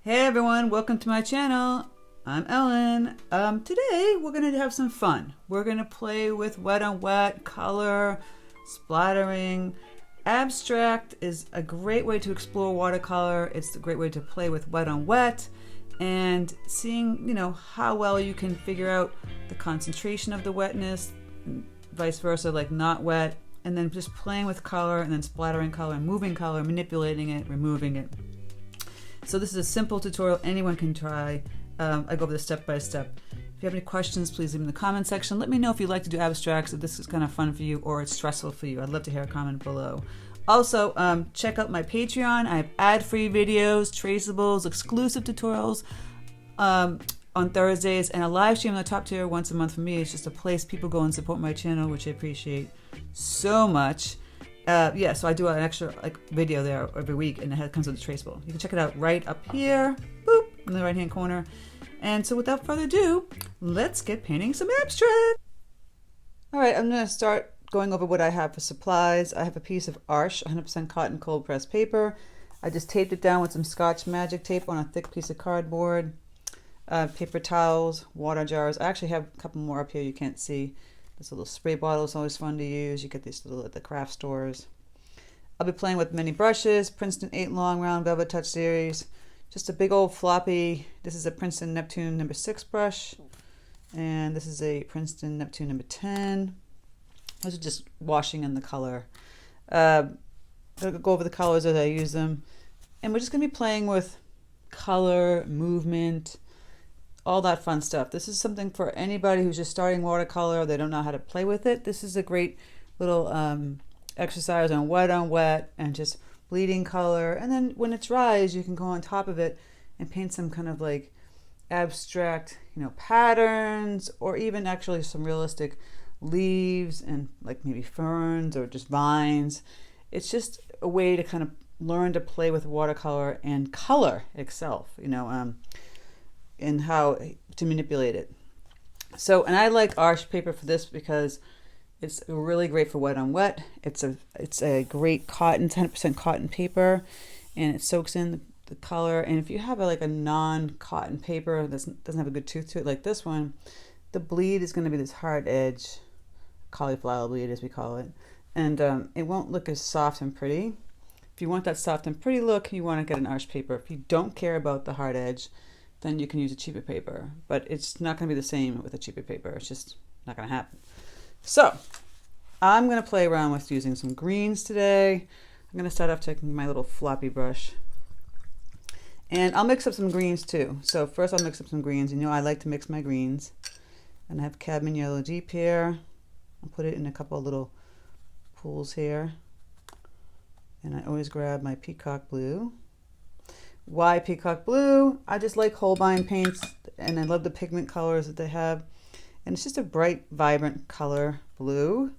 Hey everyone, welcome to my channel. I'm Ellen. Today we're going to have some fun. We're going to play with wet on wet, color, splattering. Abstract is a great way to explore watercolor. It's a great way to play with wet on wet and seeing, how well you can figure out the concentration of the wetness, and vice versa, like not wet, and then just playing with color and then splattering color, moving color, manipulating it, removing it. So this is a simple tutorial anyone can try. I go over this step by step. If you have any questions, please leave them in the comment section. Let me know if you'd like to do abstracts, if this is kind of fun for you or it's stressful for you. I'd love to hear a comment below. Also, check out my Patreon. I have ad-free videos, traceables, exclusive tutorials on Thursdays, and a live stream on the top tier once a month for me. It's just a place people go and support my channel, which I appreciate so much. So I do an extra video there every week, and it comes with a traceable. You can check it out right up here, boop, in the right hand corner. And so without further ado, let's get painting some abstract. All right, I'm going to start going over what I have for supplies. I have a piece of Arches 100% cotton cold pressed paper. I just taped it down with some Scotch Magic tape on a thick piece of cardboard. Paper towels, water jars. I actually have a couple more up here you can't see. This little spray bottle is always fun to use. You get these little at the craft stores. I'll be playing with many brushes. Princeton 8 long round velvet touch series. Just a big old floppy. This is a Princeton Neptune number 6 brush. And this is a Princeton Neptune number 10. Those are just washing in the color. I'll go over the colors as I use them. And we're just going to be playing with color, movement, all that fun stuff. This is something for anybody who's just starting watercolor. They don't know how to play with it. This is a great little exercise on wet and just bleeding color. And then when it dries, you can go on top of it and paint some kind of like abstract, patterns, or even actually some realistic leaves and like maybe ferns or just vines. It's just a way to kind of learn to play with watercolor and color itself, and how to manipulate it. So, and I like Arches paper for this because it's really great for wet on wet. It's a great cotton, 100% cotton paper, and it soaks in the color. And if you have a non-cotton paper that doesn't have a good tooth to it, like this one, the bleed is going to be this hard edge, cauliflower bleed as we call it, and it won't look as soft and pretty. If you want that soft and pretty look, you want to get an Arches paper. If you don't care about the hard edge, then you can use a cheaper paper, but it's not going to be the same with a cheaper paper. It's just not going to happen. So I'm going to play around with using some greens today. I'm going to start off taking my little floppy brush, and I'll mix up some greens too. So first I'll mix up some greens. I like to mix my greens, and I have cadmium yellow deep here. I'll put it in a couple of little pools here, and I always grab my peacock blue. Why peacock blue? I just like Holbein paints, and I love the pigment colors that they have, and it's just a bright, vibrant color blue.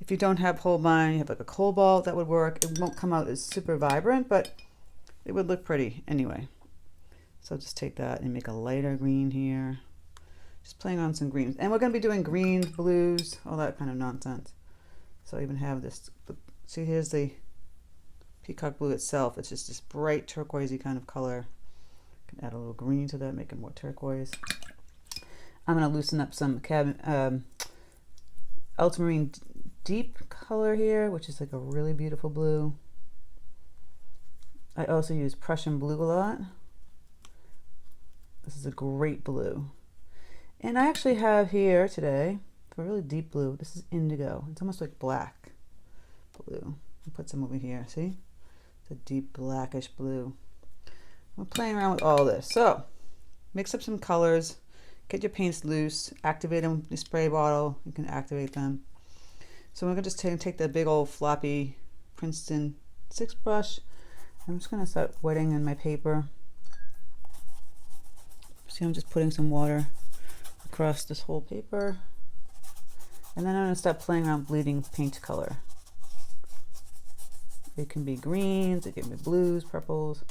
If you don't have Holbein, you have like a cobalt, that would work. It won't come out as super vibrant, but it would look pretty anyway. So just take that and make a lighter green here. Just playing on some greens, and we're going to be doing greens, blues, all that kind of nonsense. So I even have this. See, here's the peacock blue itself. It's just this bright turquoisey kind of color. You can add a little green to that, make it more turquoise. I'm going to loosen up some ultramarine deep color here, which is like a really beautiful blue. I also use Prussian blue a lot. This is a great blue. And I actually have here today, for a really deep blue, this is Indigo. It's almost like black blue. I'll put some over here, see? It's a deep blackish blue. We're playing around with all this. So mix up some colors, get your paints loose, activate them with the spray bottle. You can activate them. So we're going to just take that big old floppy Princeton 6 brush. I'm just going to start wetting in my paper. See, I'm just putting some water across this whole paper. And then I'm going to start playing around bleeding paint color. It can be greens, it can be blues, purples.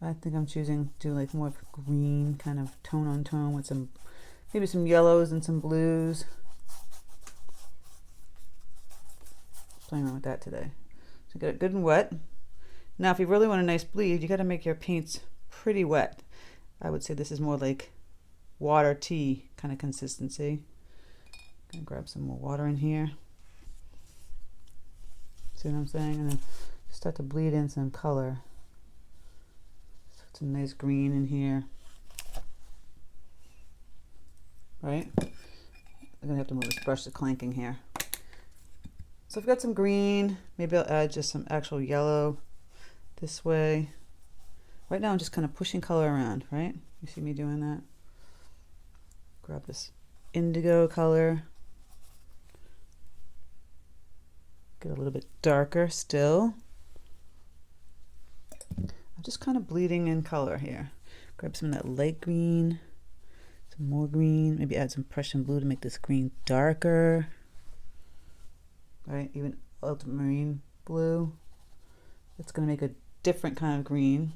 I think I'm choosing to do like more green, kind of tone on tone with some, maybe some yellows and some blues. Playing around with that today. So get it good and wet. Now if you really want a nice bleed, you got to make your paints pretty wet. I would say this is more like water tea kind of consistency. Gonna grab some more water in here. See what I'm saying? And then start to bleed in some color. So some nice green in here. Right? I'm gonna have to move this brush to clanking here. So I've got some green. Maybe I'll add just some actual yellow this way. Right now I'm just kind of pushing color around, right? You see me doing that? Grab this indigo color. Get a little bit darker still. I'm just kind of bleeding in color here. Grab some of that light green, some more green, maybe add some Prussian blue to make this green darker. Right, even ultramarine blue. It's going to make a different kind of green.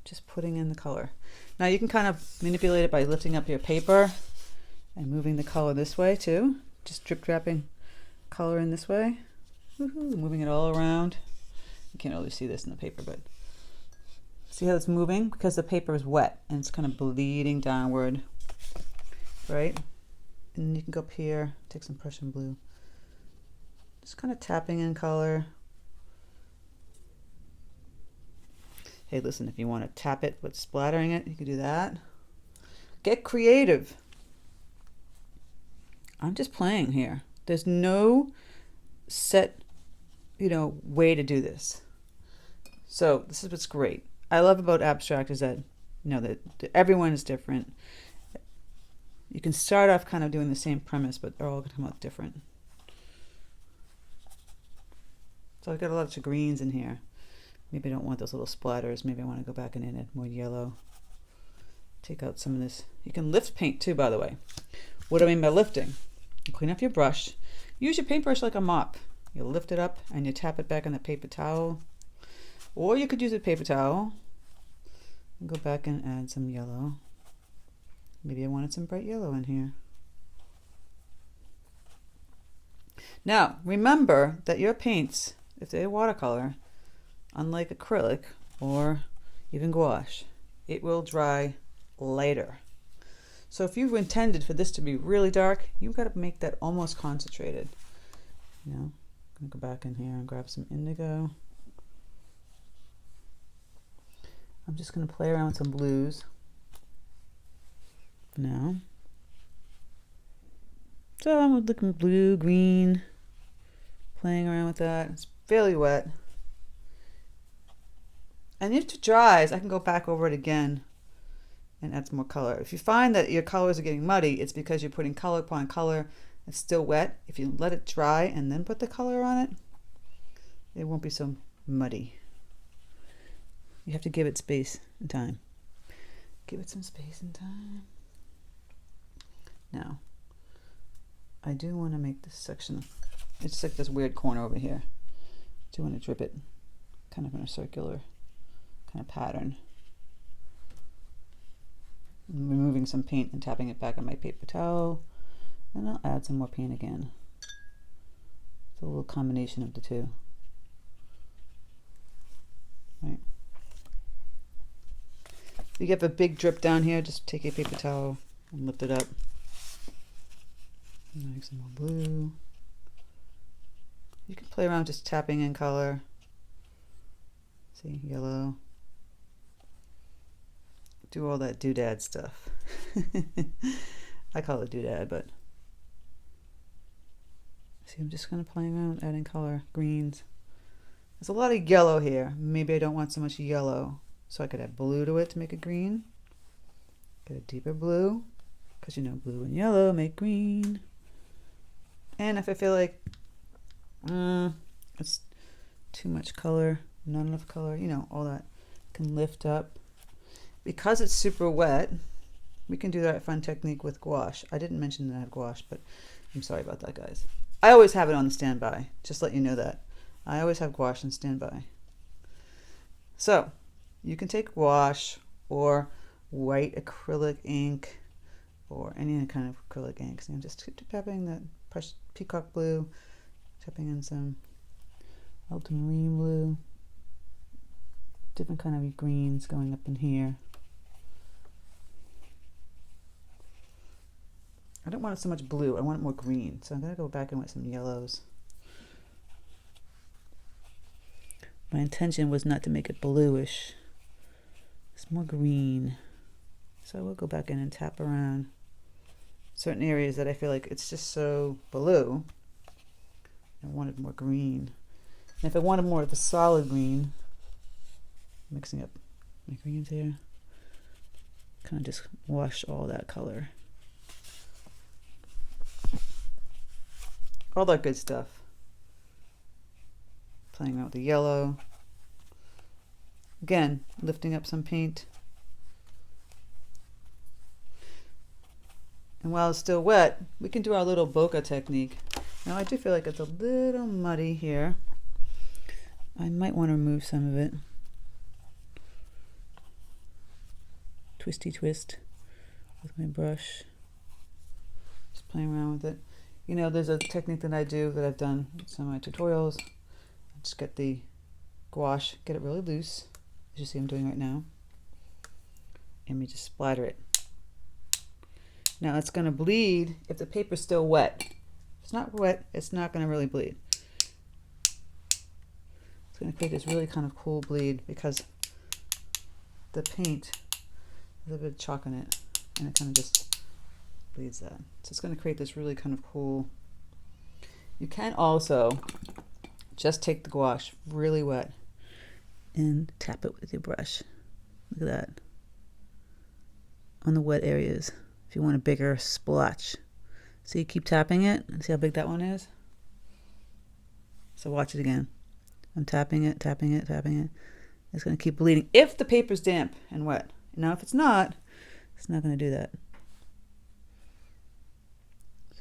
Just putting in the color. Now you can kind of manipulate it by lifting up your paper and moving the color this way too. Just drip dropping color in this way. Woohoo, moving it all around. You can't really see this in the paper, but see how it's moving? Because the paper is wet and it's kind of bleeding downward, right? And you can go up here, take some Prussian blue. Just kind of tapping in color. Hey, listen, if you want to tap it with splattering it, you can do that. Get creative. I'm just playing here. There's no set, way to do this. So this is what's great. I love about abstract is that, that everyone is different. You can start off kind of doing the same premise, but they're all going to come out different. So I've got a lot of greens in here. Maybe I don't want those little splatters. Maybe I want to go back and add more yellow. Take out some of this. You can lift paint too, by the way. What do I mean by lifting? You clean up your brush. Use your paintbrush like a mop. You lift it up and you tap it back on the paper towel. Or you could use a paper towel and go back and add some yellow. Maybe I wanted some bright yellow in here. Now, remember that your paints, if they're watercolor, unlike acrylic or even gouache, it will dry later. So if you've intended for this to be really dark, you've got to make that almost concentrated. I'm going to go back in here and grab some indigo. I'm just going to play around with some blues for now. So I'm looking blue, green, playing around with that. It's fairly wet. And if it dries, I can go back over it again and add some more color. If you find that your colors are getting muddy, it's because you're putting color upon color. It's still wet. If you let it dry and then put the color on it, it won't be so muddy. You have to give it space and time. Give it some space and time. Now, I do want to make this section, it's like this weird corner over here. I do want to drip it kind of in a circular kind of pattern. I'm removing some paint and tapping it back on my paper towel. And I'll add some more paint again. It's a little combination of the two. Right. If you get a big drip down here, just take a paper towel and lift it up. Make some more blue. You can play around just tapping in color. See, yellow. Do all that doodad stuff. I call it doodad, but see, I'm just kind of playing around with adding color, greens. There's a lot of yellow here. Maybe I don't want so much yellow, so I could add blue to it to make it green. Get a deeper blue, because blue and yellow make green. And if I feel like it's too much color, not enough color, all that can lift up. Because it's super wet, we can do that fun technique with gouache. I didn't mention that I have gouache, but I'm sorry about that, guys. I always have it on standby, just let you know that. I always have gouache on standby. So, you can take gouache or white acrylic ink or any kind of acrylic ink. So I'm just tapping that peacock blue, tapping in some ultramarine blue. different kind of greens going up in here. I don't want it so much blue, I want it more green. So I'm gonna go back in with some yellows. My intention was not to make it bluish. It's more green. So I will go back in and tap around certain areas that I feel like it's just so blue. I wanted more green. And if I wanted more of the solid green, mixing up my greens here, kind of just wash all that color. All that good stuff. Playing out with the yellow. Again, lifting up some paint. And while it's still wet, we can do our little bokeh technique. Now I do feel like it's a little muddy here. I might want to remove some of it. Twisty twist with my brush. Just playing around with it. You know, there's a technique that I do that I've done in some of my tutorials. I just get the gouache, get it really loose, as you see I'm doing right now, and we just splatter it. Now it's going to bleed if the paper's still wet. If it's not wet, it's not going to really bleed. It's going to create this really kind of cool bleed because the paint has a bit of chalk in it, and it kind of just bleeds that. So it's going to create this really kind of cool. You can also just take the gouache really wet and tap it with your brush. Look at that. On the wet areas. If you want a bigger splotch. So you keep tapping it and see how big that one is? So watch it again. I'm tapping it, tapping it, tapping it. It's going to keep bleeding if the paper's damp and wet. Now if it's not going to do that.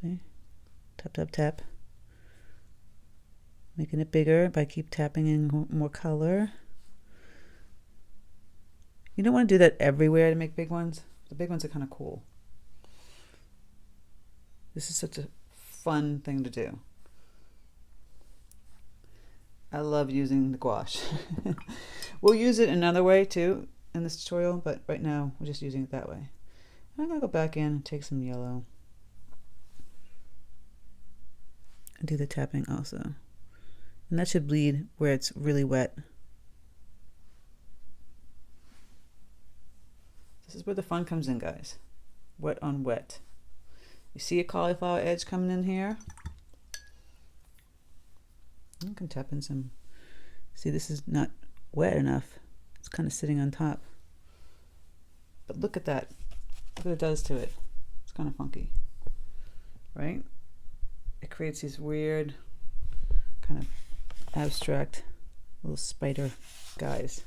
See? Tap, tap, tap. Making it bigger by keep tapping in more color. You don't want to do that everywhere to make big ones. The big ones are kind of cool. This is such a fun thing to do. I love using the gouache. We'll use it another way too in this tutorial, but right now we're just using it that way. I'm going to go back in and take some yellow. And do the tapping also. And that should bleed where it's really wet. This is where the fun comes in, guys. Wet on wet. You see a cauliflower edge coming in here? You can tap in some. See, this is not wet enough. It's kind of sitting on top. But look at that. Look what it does to it. It's kind of funky, right? It creates these weird kind of abstract little spider guys.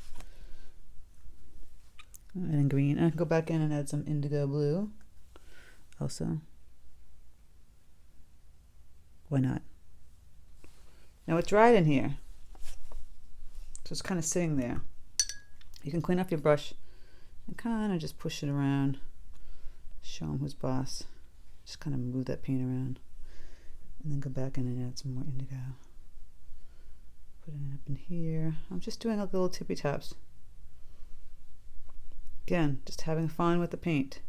Adding green. I can go back in and add some indigo blue also. Why not? Now it's dried in here, so it's kind of sitting there. You can clean off your brush and kind of just push it around. Show him who's boss. Just kind of move that paint around, and then go back in and add some more indigo. Putting it up in here. I'm just doing like little tippy taps. Again, just having fun with the paint.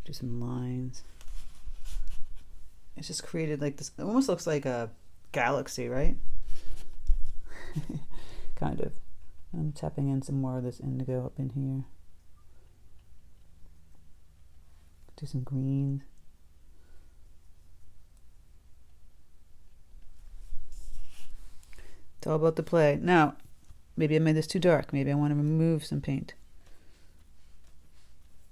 Do some lines. It's just created like this. It almost looks like a galaxy, right? Kind of. I'm tapping in some more of this indigo up in here. Do some greens. It's all about the play. Now, maybe I made this too dark. Maybe I want to remove some paint.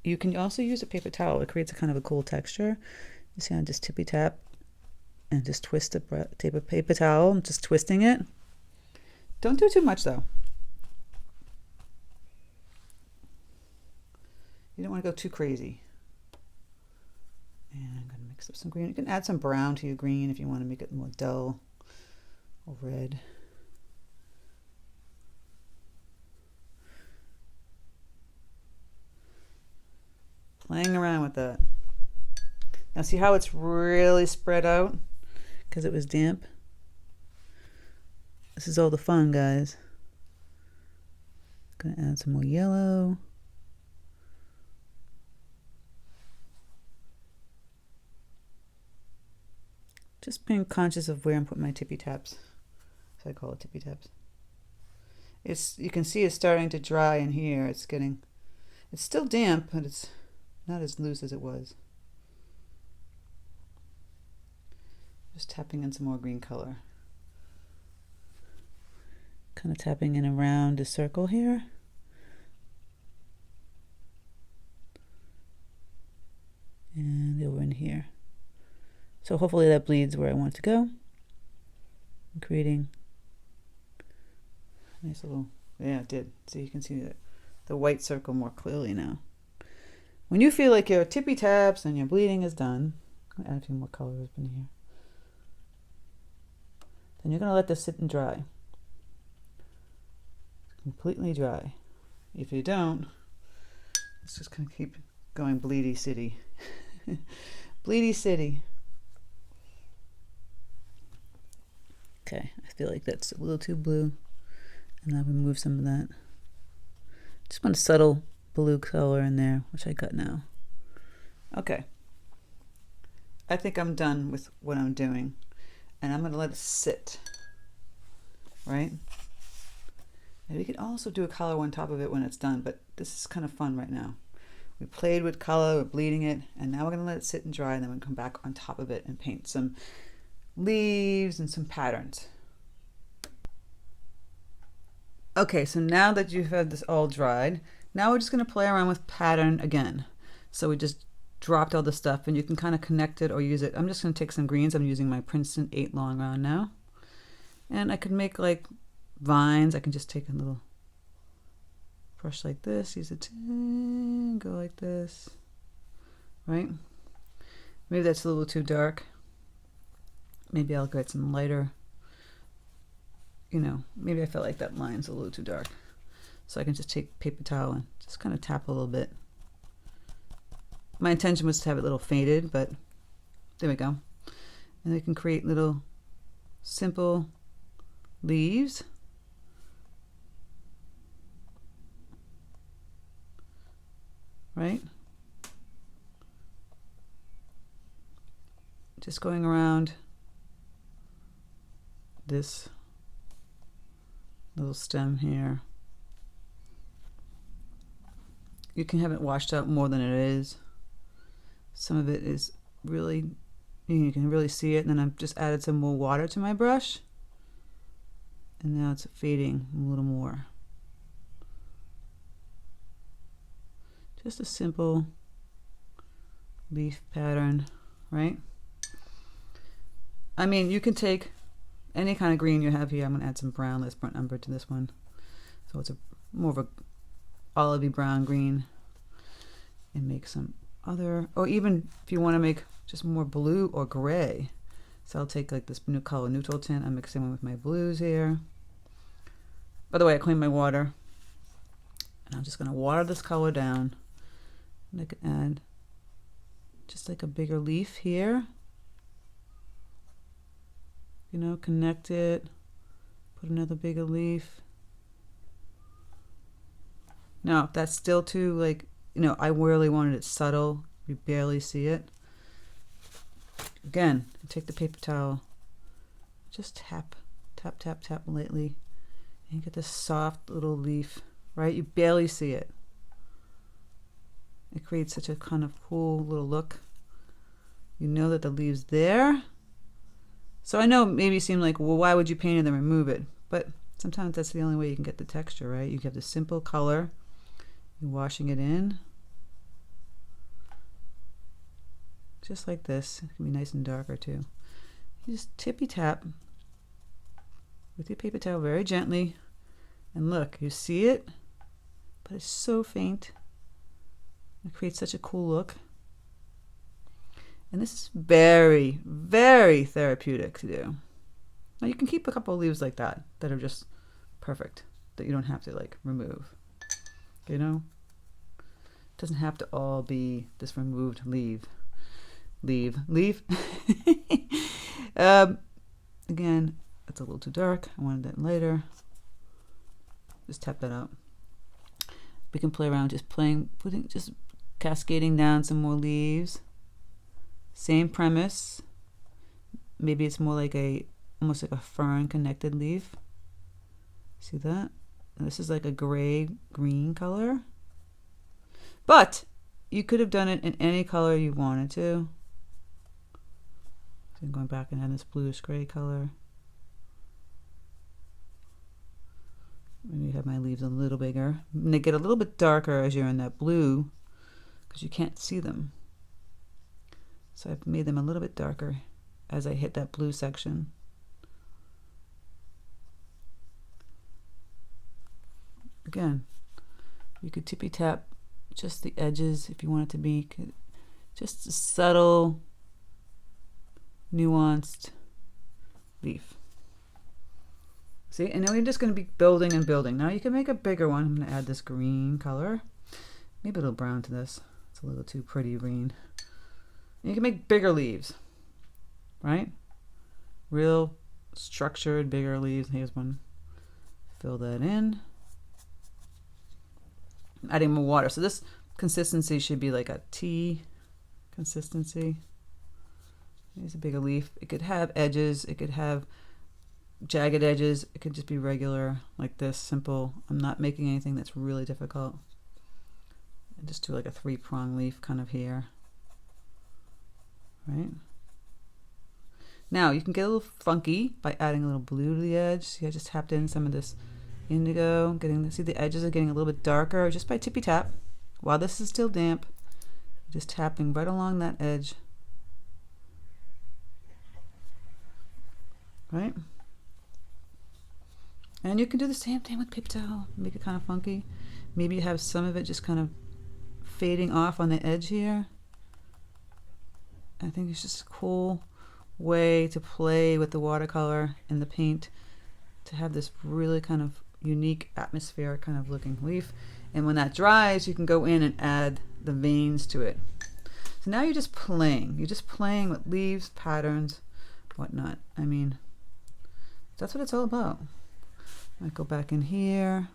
You can also use a paper towel. It creates a kind of a cool texture. You see, I just tippy tap and just twist the paper towel. I'm just twisting it. Don't do too much though. You don't want to go too crazy. And I'm going to mix up some green. You can add some brown to your green if you want to make it more dull or red. Playing around with that. Now see how it's really spread out because it was damp? This is all the fun, guys. Gonna add some more yellow. Just being conscious of where I'm putting my tippy taps. So I call it tippy taps. You can see it's starting to dry in here. It's still damp, but it's not as loose as it was. Just tapping in some more green color. Kind of tapping in around a circle here. And over in here. So hopefully that bleeds where I want it to go. I'm creating a nice little, yeah, it did. So you can see the white circle more clearly now. When you feel like your tippy taps and your bleeding is done, I'm gonna add a few more colors in here. Then you're gonna let this sit and dry. Completely dry. If you don't, it's just gonna keep going bleedy city. Bleedy city. Okay, I feel like that's a little too blue. And I'll remove some of that. Just want a subtle blue color in there, which I got now. Okay. I think I'm done with what I'm doing. And I'm going to let it sit. Right? And we could also do a color on top of it when it's done, but this is kind of fun right now. We played with color, we're bleeding it, and now we're going to let it sit and dry, and then we're going to come back on top of it and paint some leaves and some patterns. Okay, so now that you've had this all dried, now we're just going to play around with pattern again. So we just dropped all the stuff, and you can kind of connect it or use it. I'm just going to take some greens. I'm using my Princeton 8 long round now. And I could make like vines. I can just take a little brush like this, use it, go like this, right? Maybe that's a little too dark. Maybe I'll get some lighter, you know, maybe I feel like that line's a little too dark. So I can just take paper towel and just kind of tap a little bit. My intention was to have it a little faded, but there we go. And we can create little simple leaves. Right? Just going around this little stem here. You can have it washed out more than it is. Some of it is really, you can really see it, and then I've just added some more water to my brush. And now it's fading a little more. Just a simple leaf pattern, right? I mean, you can take any kind of green you have here. I'm gonna add some brown, let's burnt umber to this one. So it's more of a olivey brown green, and make some other, or even if you wanna make just more blue or gray. So I'll take like this new color, neutral tint. I'm mixing one with my blues here. By the way, I cleaned my water. And I'm just gonna water this color down. And I can add just like a bigger leaf here. You know, connect it, put another bigger leaf. Now, if that's still too, like, you know, I really wanted it subtle, you barely see it. Again, take the paper towel, just tap, tap, tap, tap lightly, and you get this soft little leaf, right? You barely see it. It creates such a kind of cool little look. You know that the leave's there. So I know maybe you seem like, well, why would you paint it and remove it? But sometimes that's the only way you can get the texture, right? You have the simple color, you're washing it in. Just like this. It can be nice and darker too. You just tippy tap with your paper towel very gently. And look, you see it, but it's so faint. It creates such a cool look. And this is very, very therapeutic to do. Now you can keep a couple of leaves like that are just perfect, that you don't have to like remove. You know? It doesn't have to all be this removed leaf. Again, That's a little too dark. I wanted that lighter. Just tap that out. We can play around just just cascading down some more leaves. Same premise. Maybe it's more like almost like a fern connected leaf. See that? And this is like a gray green color. But you could have done it in any color you wanted to. So I'm going back and add this bluish gray color. Maybe have my leaves a little bigger. And they get a little bit darker as you're in that blue because you can't see them. So I've made them a little bit darker as I hit that blue section. Again, you could tippy tap just the edges if you want it to be just a subtle, nuanced leaf. See, and now we're just going to be building and building. Now you can make a bigger one. I'm going to add this green color. Maybe a little brown to this. It's a little too pretty green. And you can make bigger leaves, right? Real structured, bigger leaves. Here's one. Fill that in. I'm adding more water. So this consistency should be like a tea consistency. Here's a bigger leaf. It could have edges. It could have jagged edges. It could just be regular like this, simple. I'm not making anything that's really difficult. I just do like a 3-prong leaf kind of here. Right? Now you can get a little funky by adding a little blue to the edge. See, I just tapped in some of this indigo, see the edges are getting a little bit darker just by tippy tap. While this is still damp, just tapping right along that edge. Right? And you can do the same thing with paper towel, make it kind of funky. Maybe you have some of it just kind of fading off on the edge here. I think it's just a cool way to play with the watercolor and the paint to have this really kind of unique atmospheric kind of looking leaf. And when that dries, you can go in and add the veins to it. So now you're just playing. You're just playing with leaves, patterns, whatnot. I mean, that's what it's all about. I go back in here.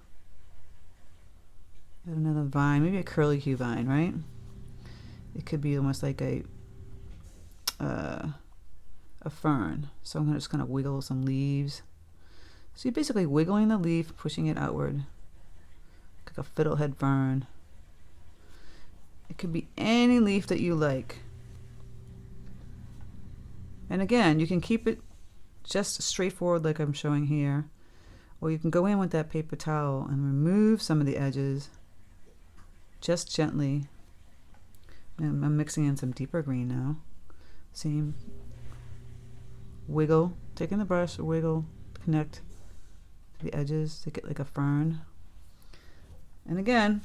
Add another vine, maybe a curlicue vine, right? It could be almost like a fern. So I'm just going to wiggle some leaves. So you're basically wiggling the leaf, pushing it outward, like a fiddlehead fern. It could be any leaf that you like. And again, you can keep it just straightforward like I'm showing here. Or you can go in with that paper towel and remove some of the edges just gently. And I'm mixing in some deeper green now. Same. Wiggle, taking the brush, wiggle, connect to the edges to get like a fern. And again,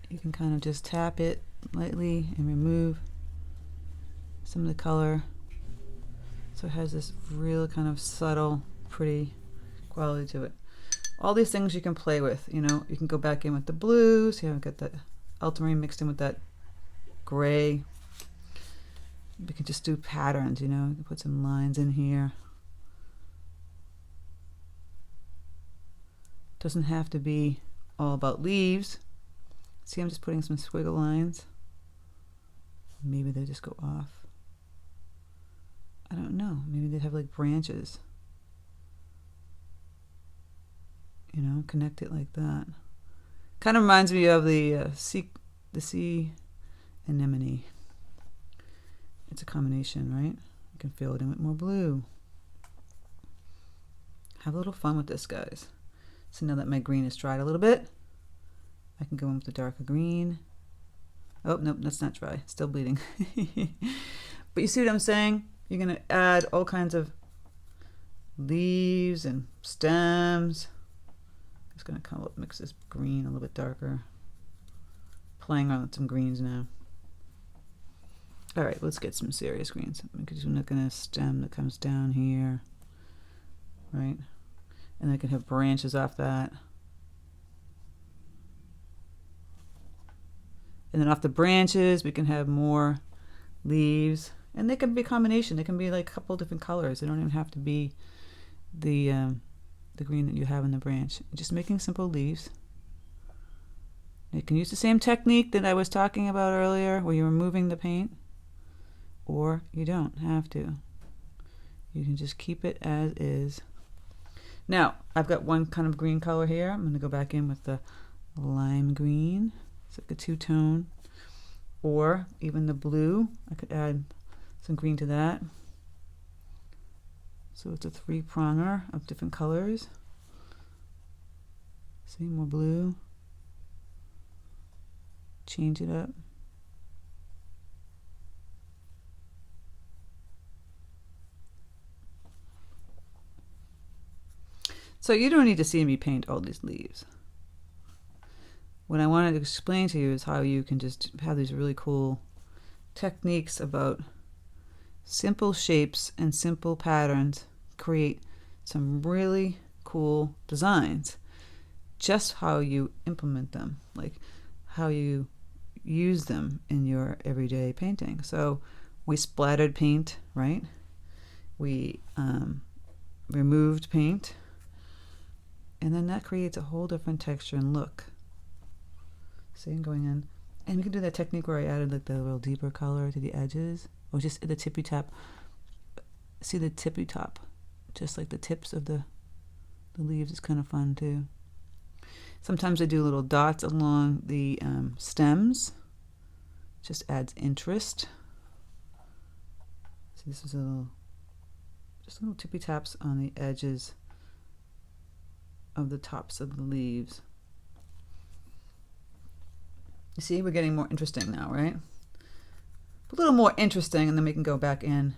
you can kind of just tap it lightly and remove some of the color. So it has this real kind of subtle, pretty quality to it. All these things you can play with, you know. You can go back in with the blues. Here I've got that ultramarine mixed in with that gray. We can just do patterns, you know. You can put some lines in here. Doesn't have to be all about leaves. See, I'm just putting some squiggle lines. Maybe they just go off. I don't know. Maybe they have like branches. You know, connect it like that. Kind of reminds me of the sea anemone. It's a combination, right? You can fill it in with more blue. Have a little fun with this, guys. So now that my green is dried a little bit, I can go in with the darker green. Oh, nope, that's not dry. Still bleeding. But you see what I'm saying? You're going to add all kinds of leaves and stems. Just going to come up, mix this green a little bit darker. Playing around with some greens now. All right, let's get some serious greens. I'm just looking at a stem that comes down here, right? And I can have branches off that. And then off the branches, we can have more leaves. And they can be a combination. They can be like a couple different colors. They don't even have to be the green that you have in the branch. Just making simple leaves. You can use the same technique that I was talking about earlier where you're removing the paint, or you don't have to. You can just keep it as is. Now, I've got one kind of green color here. I'm going to go back in with the lime green. It's like a two-tone. Or even the blue. I could add some green to that. So it's a three-pronger of different colors. See, more blue. Change it up. So you don't need to see me paint all these leaves. What I wanted to explain to you is how you can just have these really cool techniques about simple shapes and simple patterns, create some really cool designs. Just how you implement them, like how you use them in your everyday painting. So we splattered paint, right? We removed paint, and then that creates a whole different texture and look. See, I'm going in, and we can do that technique where I added like the little deeper color to the edges, or just at the tippy top. See the tippy top, just like the tips of the leaves is kind of fun too. Sometimes I do little dots along the stems. Just adds interest. So this is just little tippy taps on the edges of the tops of the leaves. You see, we're getting more interesting now, right? A little more interesting, and then we can go back in,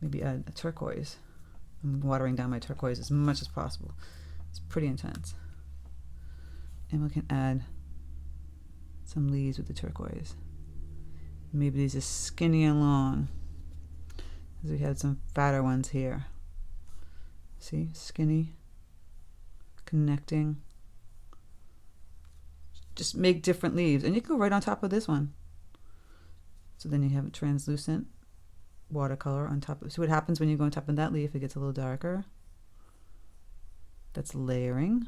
maybe add a turquoise. I'm watering down my turquoise as much as possible. It's pretty intense. And we can add some leaves with the turquoise. Maybe these are skinny and long, because we had some fatter ones here. See, skinny, connecting. Just make different leaves, and you can go right on top of this one. So then you have a translucent watercolor on top of. See what happens when you go on top of that leaf? It gets a little darker. That's layering.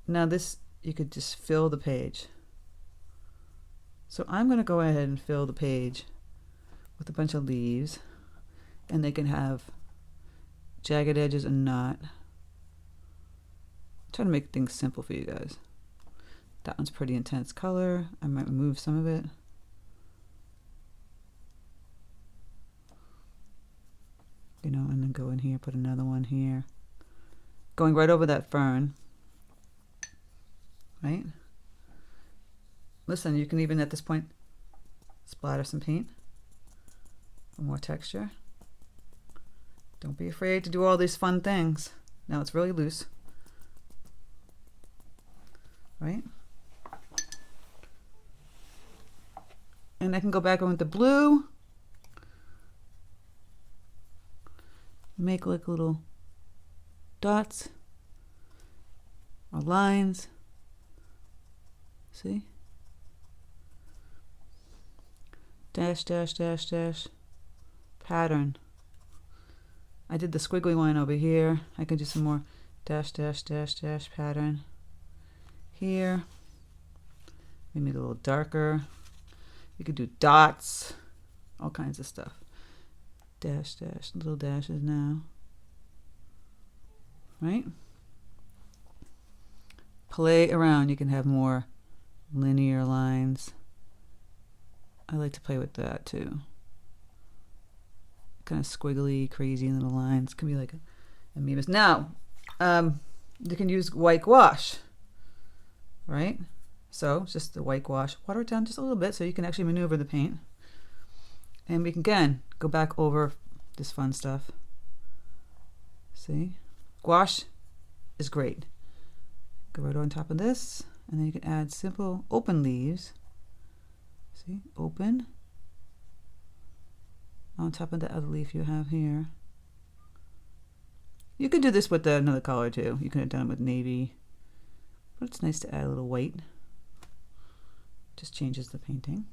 Now this, you could just fill the page. So I'm going to go ahead and fill the page with a bunch of leaves, and they can have jagged edges and not. I'm trying to make things simple for you guys. That one's pretty intense color. I might remove some of it. You know, and then go in here, put another one here. Going right over that fern. Right? Listen, you can even at this point splatter some paint for more texture. Don't be afraid to do all these fun things. Now it's really loose. Right? And I can go back on with the blue. Make like little dots or lines. See? Dash, dash, dash, dash. Pattern. I did the squiggly one over here. I can do some more dash, dash, dash, dash pattern. Here. Maybe make it a little darker. You could do dots. All kinds of stuff. Dash, dash, little dashes now. Right? Play around. You can have more linear lines. I like to play with that too. Kind of squiggly, crazy little lines. Can be like a amoebas. Now, you can use white gouache, right? So just the white gouache. Water it down just a little bit so you can actually maneuver the paint. And we can again go back over this fun stuff. See? Gouache is great. Go right on top of this, and then you can add simple open leaves. See? Open. On top of the other leaf you have here. You could do this with another color too. You could have done it with navy. But it's nice to add a little white. Just changes the painting.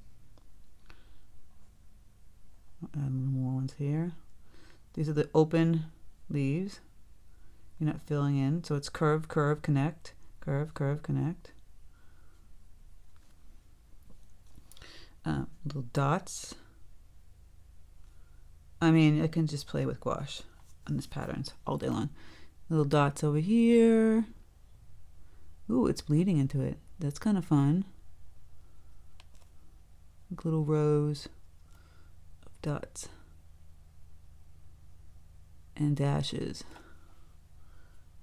I'll add a little more ones here. These are the open leaves. You're not filling in, so it's curve, curve, connect, curve, curve, connect. Little dots. I mean, I can just play with gouache on these patterns all day long. Little dots over here. Ooh, it's bleeding into it. That's kind of fun. Like little rows of dots and dashes,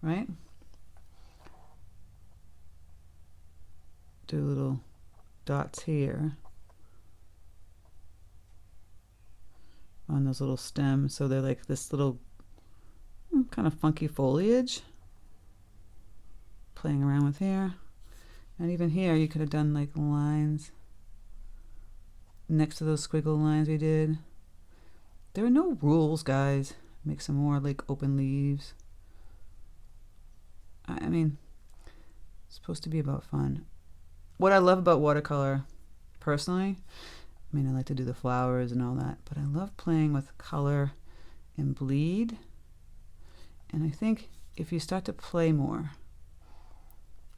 right? Do little dots here on those little stems, so they're like this little kind of funky foliage. Playing around with here, and even here you could have done like lines next to those squiggle lines we did. There are no rules, guys. Make some more like open leaves. I mean, it's supposed to be about fun. What I love about watercolor, personally, I mean, I like to do the flowers and all that, but I love playing with color and bleed. And I think if you start to play more,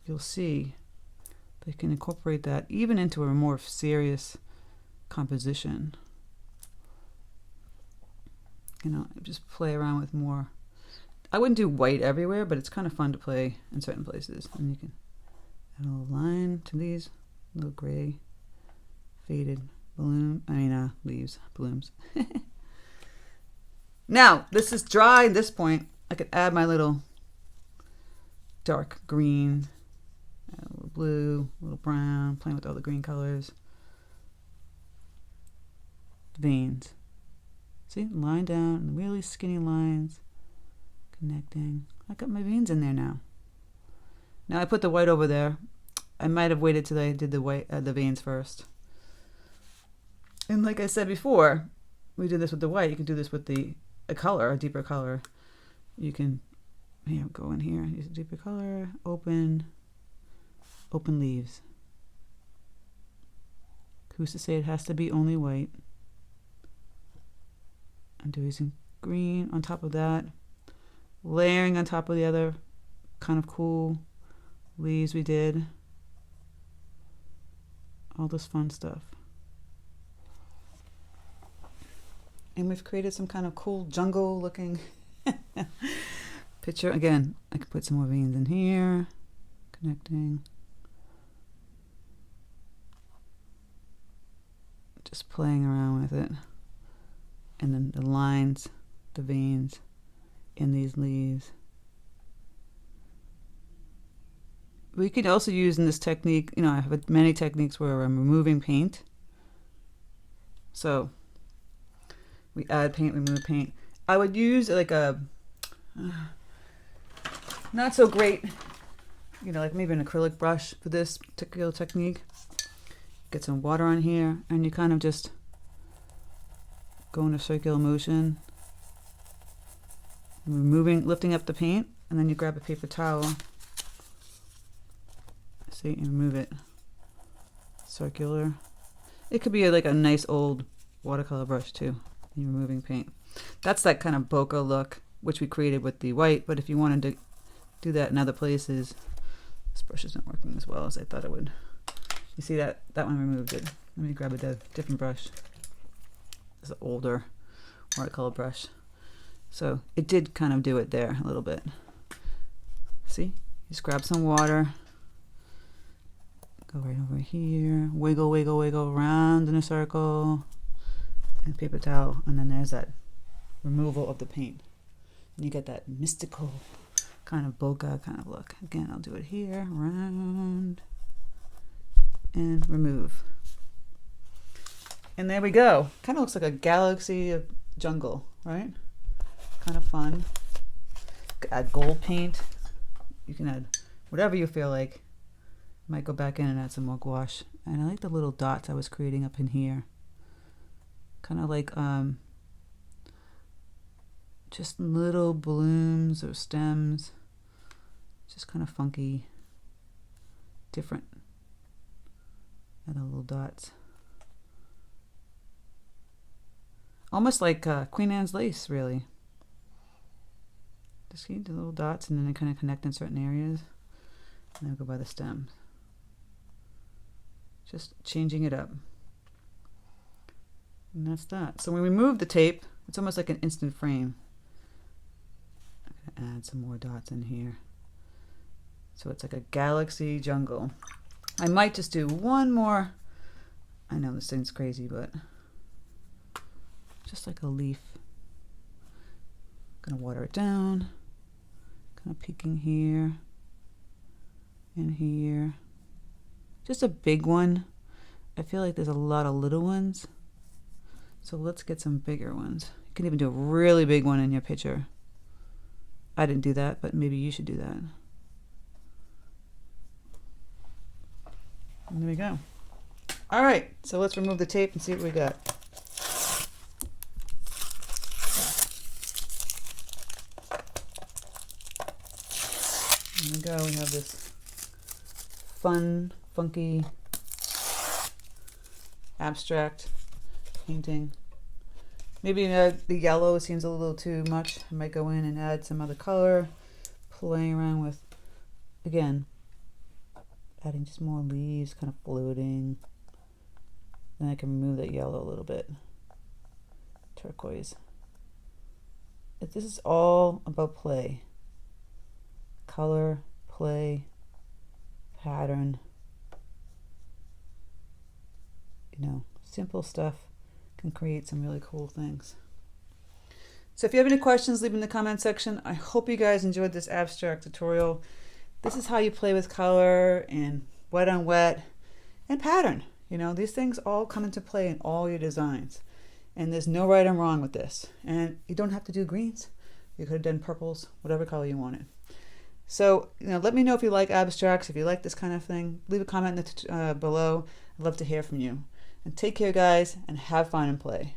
you'll see they can incorporate that even into a more serious composition. You know, just play around with more. I wouldn't do white everywhere, but it's kind of fun to play in certain places. And you can add a little line to these little gray faded leaves, blooms. Now, this is dry at this point. I could add my little dark green, a little blue, a little brown, playing with all the green colors. Veins. See, line down, really skinny lines, connecting. I got my veins in there now. Now I put the white over there. I might have waited till I did the white, the veins first. And like I said before, we did this with the white. You can do this with a color, a deeper color. You can, go in here, use a deeper color, open leaves. Who's to say it has to be only white? I'm doing some green on top of that, layering on top of the other kind of cool leaves we did. All this fun stuff. And we've created some kind of cool jungle looking picture. Again, I could put some more veins in here, connecting. Just playing around with it. And then the lines, the veins in these leaves. We could also use in this technique, I have many techniques where I'm removing paint. So we add paint, remove paint. I would use like a not so great, like maybe an acrylic brush for this particular technique. Get some water on here, and you kind of just go in a circular motion, lifting up the paint, and then you grab a paper towel. See, and remove it. Circular. It could be like a nice old watercolor brush too. You're removing paint. That's that kind of bokeh look, which we created with the white, but if you wanted to do that in other places, this brush isn't working as well as I thought it would. You see that one removed it. Let me grab a different brush. It's an older watercolor brush. So it did kind of do it there a little bit. See? Just grab some water. Go right over here. Wiggle, wiggle, wiggle around in a circle. And paper towel. And then there's that removal of the paint. And you get that mystical kind of bokeh kind of look. Again, I'll do it here. Around. And remove. And there we go. Kind of looks like a galaxy of jungle, right? Kind of fun. You could add gold paint. You can add whatever you feel like. Might go back in and add some more gouache. And I like the little dots I was creating up in here. Kind of like just little blooms or stems. Just kind of funky, different. And the little dots. Almost like Queen Anne's lace, really. Just see the little dots, and then they kind of connect in certain areas. And then go by the stems. Just changing it up. And that's that. So when we move the tape, it's almost like an instant frame. I'm going to add some more dots in here. So it's like a galaxy jungle. I might just do one more. I know this thing's crazy, but just like a leaf. Gonna water it down. Kind of peeking here and here. Just a big one. I feel like there's a lot of little ones. So let's get some bigger ones. You can even do a really big one in your picture. I didn't do that, but maybe you should do that. And there we go. All right, so let's remove the tape and see what we got. There we go. We have this fun, funky, abstract painting. Maybe the yellow seems a little too much. I might go in and add some other color, playing around with, again, adding just more leaves kind of floating. Then I can remove that yellow a little bit. Turquoise. This is all about play. Color, play, pattern. You know, simple stuff can create some really cool things. So if you have any questions, leave them in the comment section. I hope you guys enjoyed this abstract tutorial. This is how you play with color and wet on wet and pattern. You know, these things all come into play in all your designs. And there's no right and wrong with this. And you don't have to do greens. You could have done purples, whatever color you wanted. So, you know, let me know if you like abstracts, if you like this kind of thing. Leave a comment in below. I'd love to hear from you. And take care, guys, and have fun and play.